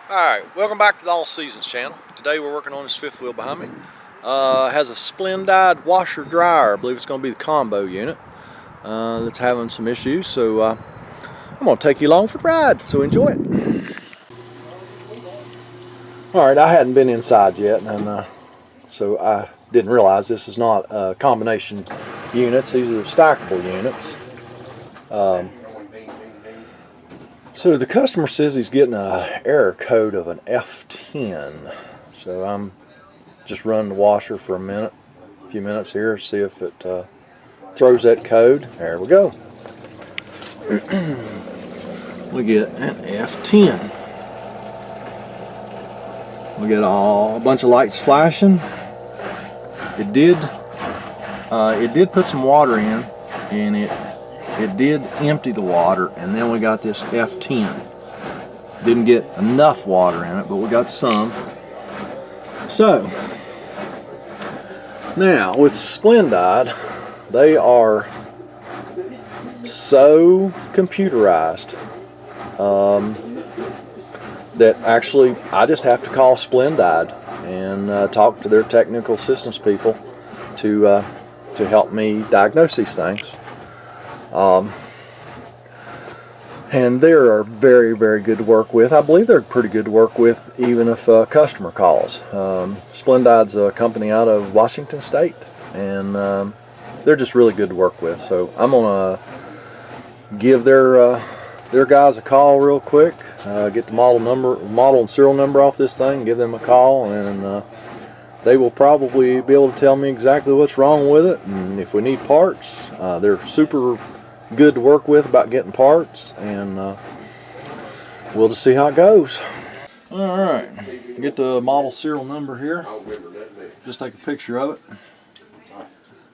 Alright, welcome back to the All Seasons channel. Today we're working on this fifth wheel behind me. Has a Splendide washer dryer. I believe it's going to be the combo unit that's having some issues. So I'm going to take you along for the ride. So enjoy it. Alright, I hadn't been inside yet, and so I didn't realize this is not combination units. These are stackable units. So the customer says he's getting an error code of an F10. So I'm just running the washer for a few minutes here, see if it throws that code. There we go. We get an F10. We get a bunch of lights flashing. It did put some water in, and it did empty the water, and then we got this F10. Didn't get enough water in it, but we got some. So now with Splendide, they are so computerized that actually I just have to call Splendide and talk to their technical assistance people to help me diagnose these things. And they are very, very good to work with. I believe they're pretty good to work with even if a customer calls. Splendide's a company out of Washington State, and they're just really good to work with. So I'm gonna give their guys a call real quick, get the model and serial number off this thing, give them a call, and they will probably be able to tell me exactly what's wrong with it, and if we need parts. They're super good to work with about getting parts, and we'll just see how it goes. Alright, get the model serial number here. Just take a picture of it.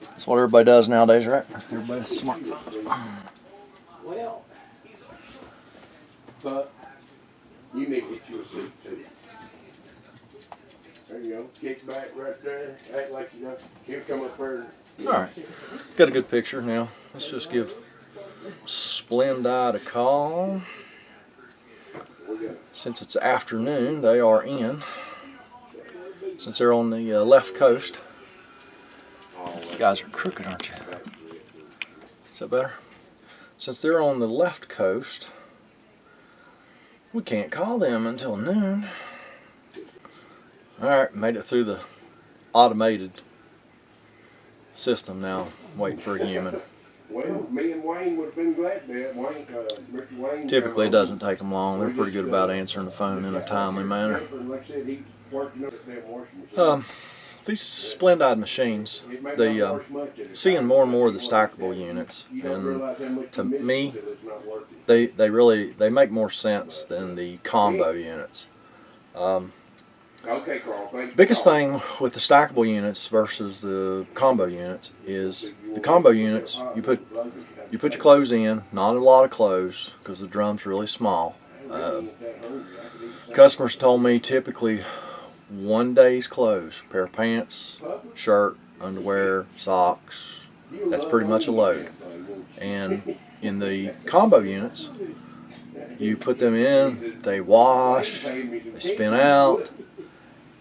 That's what everybody does nowadays, right? Everybody has smartphones. Well, but you need to get you a seat too. There you go. Kick back right there. Act like you know. Can't come up there. Alright, got a good picture now. Let's just give Splendide a call. Since it's afternoon, they are in. Since they're on the left coast. You guys are crooked, aren't you? Is that better? Since they're on the left coast, we can't call them until noon. Alright, made it through the automated system now. Waiting for a human. Well, me and Wayne would have been glad to have Mr. Wayne. Typically, it doesn't take them long. They're pretty good about answering the phone in a timely manner. These Splendide machines, seeing more and more of the stackable units, and to me, they make more sense than the combo units. Okay, Carl, Biggest thing with the stackable units versus the combo units is the combo units, you put your clothes in, not a lot of clothes because the drum's really small. Customers told me typically 1 day's clothes, pair of pants, shirt, underwear, socks, that's pretty much a load. And in the combo units, you put them in, they wash, they spin out,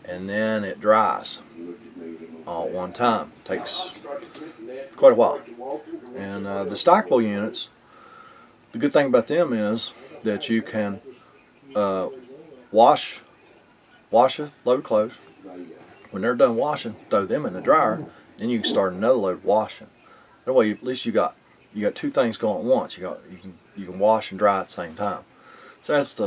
and then it dries all at one time. Takes quite a while. And the stackable units, the good thing about them is that you can wash a load of clothes. When they're done washing, throw them in the dryer, then you can start another load of washing. That way, at least you got two things going at once. You can wash and dry at the same time. So that's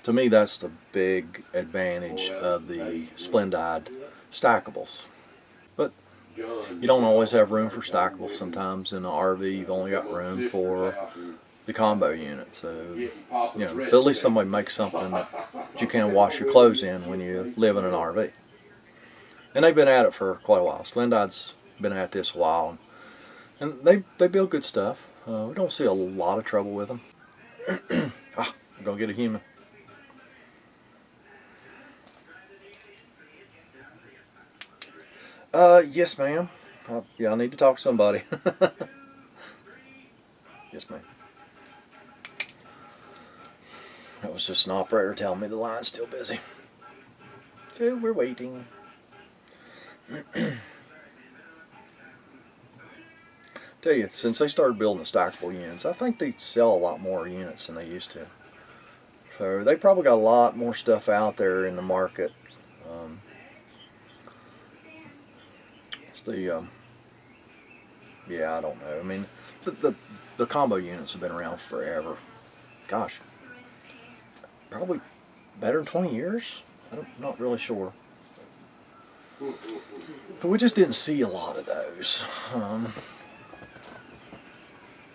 to me, that's the big advantage of the Splendide stackables. But you don't always have room for stackables. Sometimes in an RV, you've only got room for the combo unit. So, but at least somebody makes something that you can wash your clothes in when you live in an RV. And they've been at it for quite a while. Splendide's been at this a while, and they build good stuff. We don't see a lot of trouble with them. We're gonna get a human. Yes, ma'am. Yeah, I need to talk to somebody. Yes, ma'am. was just an operator telling me the line's still busy. So we're waiting. Tell you, since they started building the stackable units, I think they sell a lot more units than they used to. So they probably got a lot more stuff out there in the market. It's the yeah, I don't know. I mean, the combo units have been around forever. Gosh, probably better than 20 years. I'm not really sure. But we just didn't see a lot of those.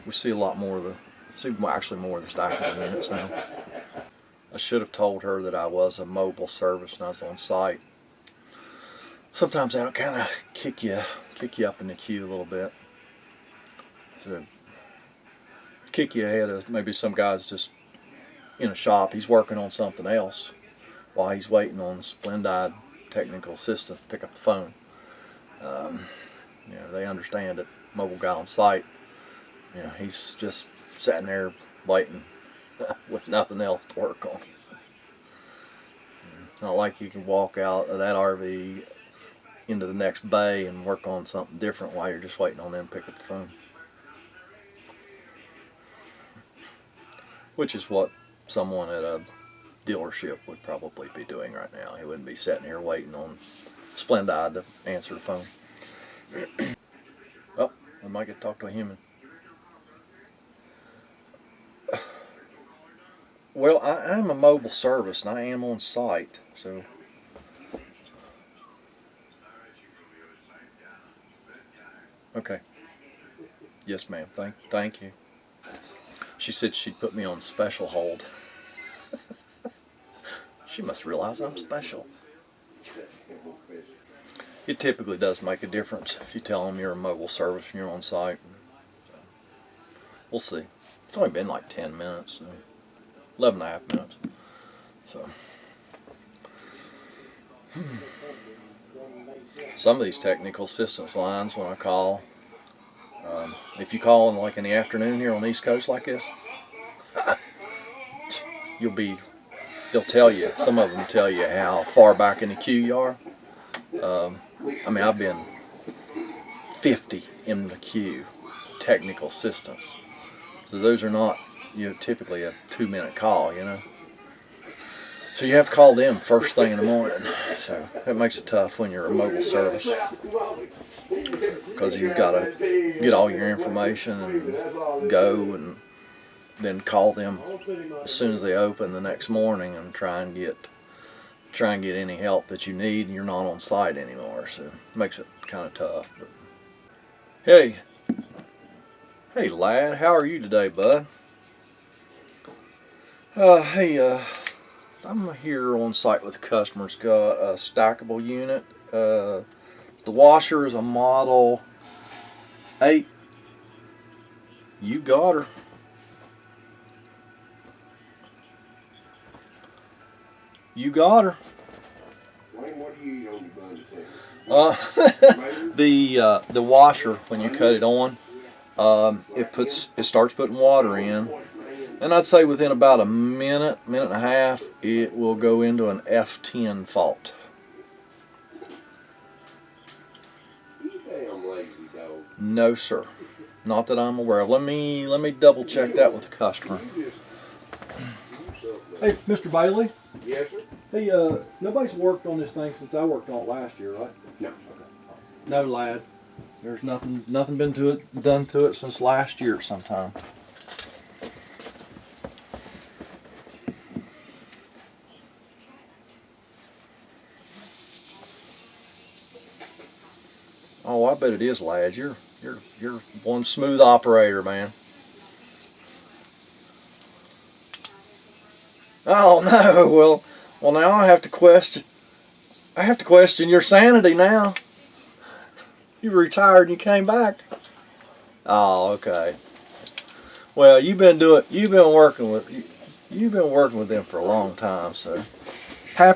We see a lot more of actually more of the stackable units now. I should have told her that I was a mobile service and I was on site. Sometimes that'll kind of kick you up in the queue a little bit. So kick you ahead of maybe some guy's just in a shop. He's working on something else while he's waiting on Splendide technical assistance to pick up the phone. You know, they understand it. Mobile guy on site, you know, he's just sitting there waiting with nothing else to work on. It's not like you can walk out of that RV into the next bay and work on something different while you're just waiting on them to pick up the phone. Which is what someone at a dealership would probably be doing right now. He wouldn't be sitting here waiting on Splendide to answer the phone. Oh, I might get to talk to a human. Well, I'm a mobile service and I am on site, so. Okay. Yes, ma'am. Thank you. She said she'd put me on special hold. She must realize I'm special. It typically does make a difference if you tell them you're a mobile service and you're on site. So, we'll see. It's only been like 10 minutes, so 11 and a half minutes. So, some of these technical assistance lines when I call, if you call like in the afternoon here on the East Coast like this, they'll tell you, some of them tell you how far back in the queue you are. I mean, I've been 50 in the queue, technical assistance. So those are not, you know, typically a 2-minute call, you know. So you have to call them first thing in the morning. So that makes it tough when you're a mobile service, because you've got to get all your information and go and then call them as soon as they open the next morning and try and get any help that you need, and you're not on site anymore. So it makes it kind of tough. But hey lad, how are you today, bud? Hey, I'm here on site with a customer's got a stackable unit. The washer is a Model 8. You got her. You got her. Wayne, what do you eat on your bun? The washer, when you cut it on, it starts putting water in, and I'd say within about a minute and a half, it will go into an F10 fault. You damn lazy dog. No, sir, not that I'm aware of. Let me double check that with the customer. Hey, Mr. Bailey. Yes, sir. Hey, nobody's worked on this thing since I worked on it last year, right? No. Okay. No, lad. There's nothing been done to it since last year sometime. Oh, I bet it is, lad. You're one smooth operator, man. Oh no, well now I have to question your sanity now. You retired and you came back. Oh, okay. Well, you've been working with them for a long time, so yeah,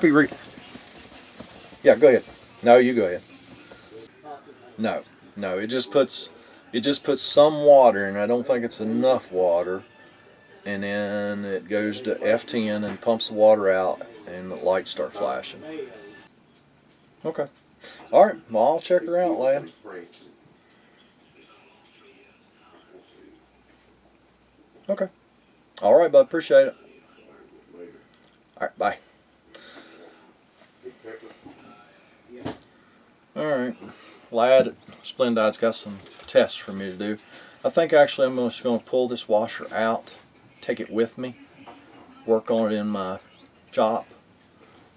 go ahead. No, you go ahead. No, it just puts some water in. I don't think it's enough water. and then it goes to F10 and pumps the water out, and the lights start flashing. Okay. All right. Well, I'll check her out, lad. Okay. All right, bud. Appreciate it. All right. Bye. All right. Lad at Splendide's got some tests for me to do. I think actually I'm just going to pull this washer out, take it with me, work on it in my shop.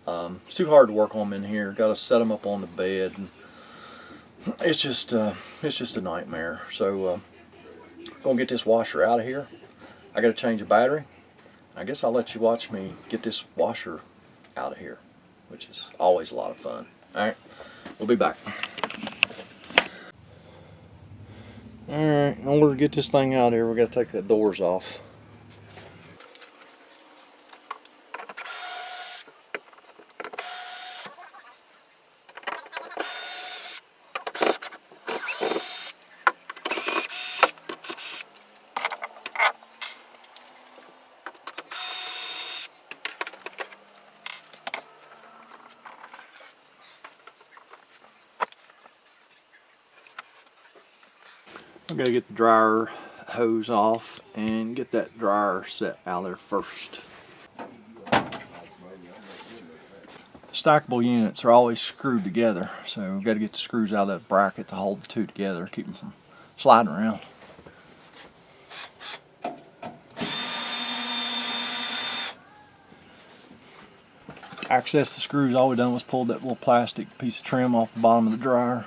It's too hard to work on them in here. Got to set them up on the bed. And it's just a nightmare. So gonna get this washer out of here. I got to change a battery. I guess I'll let you watch me get this washer out of here, which is always a lot of fun. All right, we'll be back. All right, in order to get this thing out of here, we got to take the doors off. I'm gonna get the dryer hose off and get that dryer set out there first. Stackable units are always screwed together, so we've got to get the screws out of that bracket to hold the two together, keep them from sliding around. Access the screws, all we done was pull that little plastic piece of trim off the bottom of the dryer.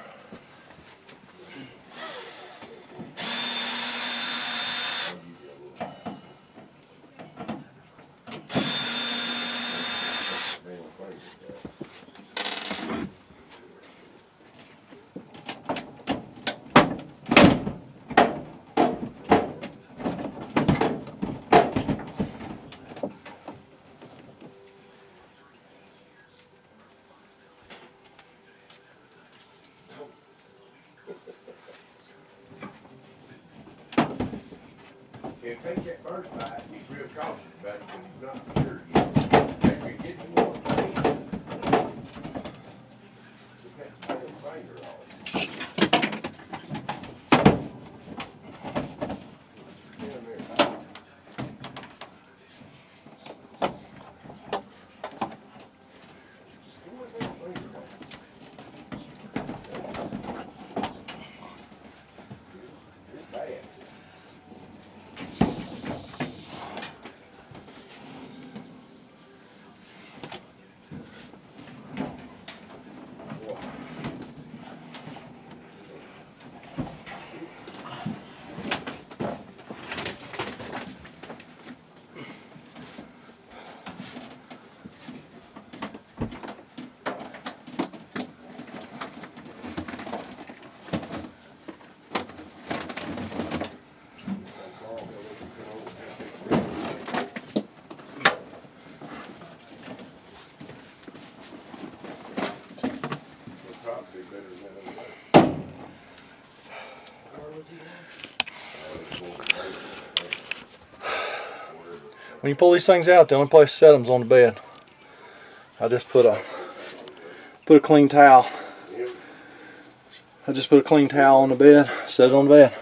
Yeah, take that first bite, he's real cautious about it because he's not sure yet. After he gets the one thing, look at the middle finger off. Down there. It's bad. When you pull these things out, the only place to set them is on the bed. I just put a clean towel. I just put a clean towel on the bed, set it on the bed.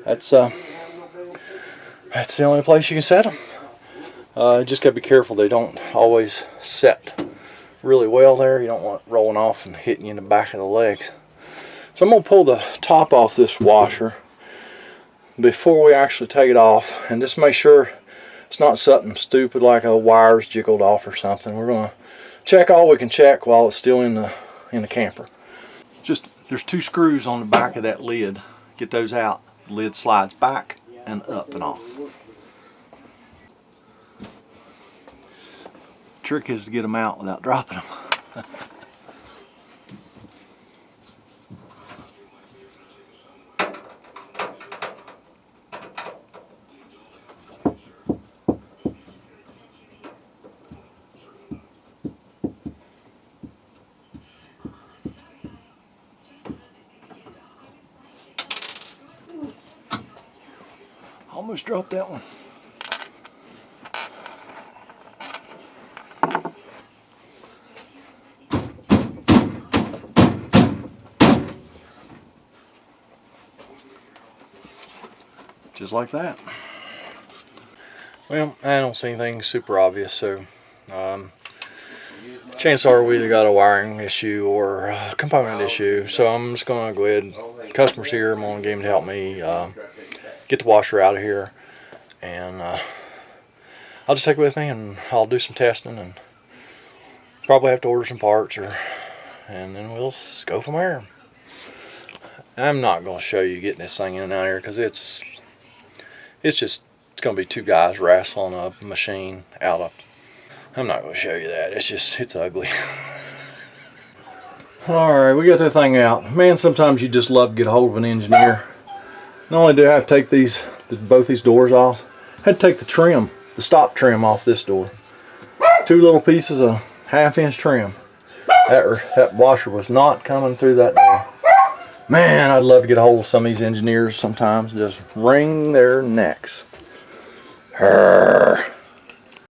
That's the only place you can set them. Just gotta be careful; they don't always set really well there. You don't want it rolling off and hitting you in the back of the legs. So I'm gonna pull the top off this washer before we actually take it off, and just make sure it's not something stupid like a wire's jiggled off or something. We're gonna check all we can check while it's still in the camper. Just there's two screws on the back of that lid. Get those out. The lid slides back and up and off. Trick is to get them out without dropping them. Almost dropped that one. just like that. Well, I don't see anything super obvious, so chances are we either got a wiring issue or a component issue. So I'm just going to go ahead. Customer's here. I'm going to get him to help me get the washer out of here, and I'll just take it with me, and I'll do some testing, and probably have to order some parts, and then we'll go from there. I'm not going to show you getting this thing in and out of here because it's going to be two guys wrestling a machine out of. I'm not going to show you that. It's ugly. Alright, we got that thing out. Man, sometimes you just love to get a hold of an engineer. Not only do I have to take both these doors off, I had to take the stop trim off this door. Two little pieces of 1/2-inch trim. That washer was not coming through that door. Man, I'd love to get a hold of some of these engineers sometimes, just wring their necks. Arrgh.